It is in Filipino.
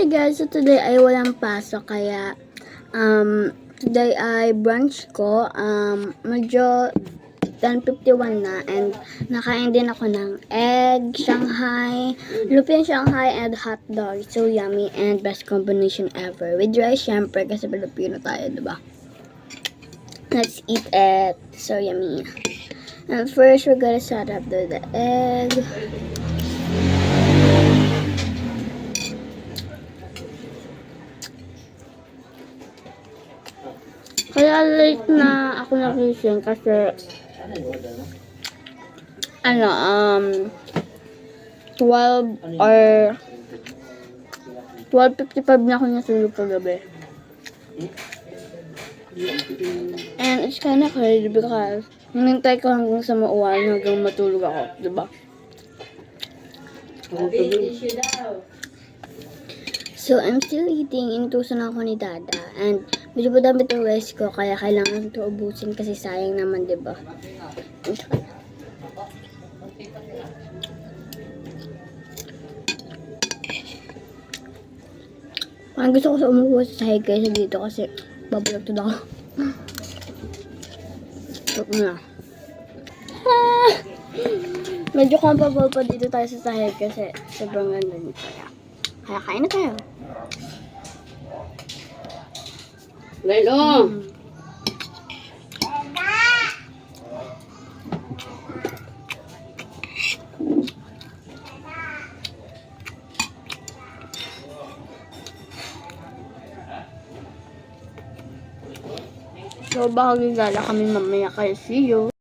Hi guys, so today ay walang pasok kaya today ay brunch ko. Medyo 10:51 na and nakain din ako ng egg Shanghai, lupin Shanghai and hot dog. So yummy and best combination ever. With rice syempre kasi Filipino tayo, diba? Let's eat it. So yummy. And first we're gonna set up the egg. Kaya late na ako nagising kasi 12 or 12:55 na ako natulog kagabi. And it's kinda crazy because hinintay ko hanggang sa mauwan hanggang matulog ako, diba? So, I'm still eating. Inutusan ako ni Dada. And medyo madami itong rice ko. Kaya kailangan ito ubusin kasi sayang naman, diba? Parang gusto ko sa umuha sa sahig kaysa dito kasi babalagtod ako. Huwag na. Medyo comfortable pa dito tayo sa sahig kasi sobrang ganda nito. Kaya kain na tayo. Lalo. So baka gagala kami mamaya kaya see you.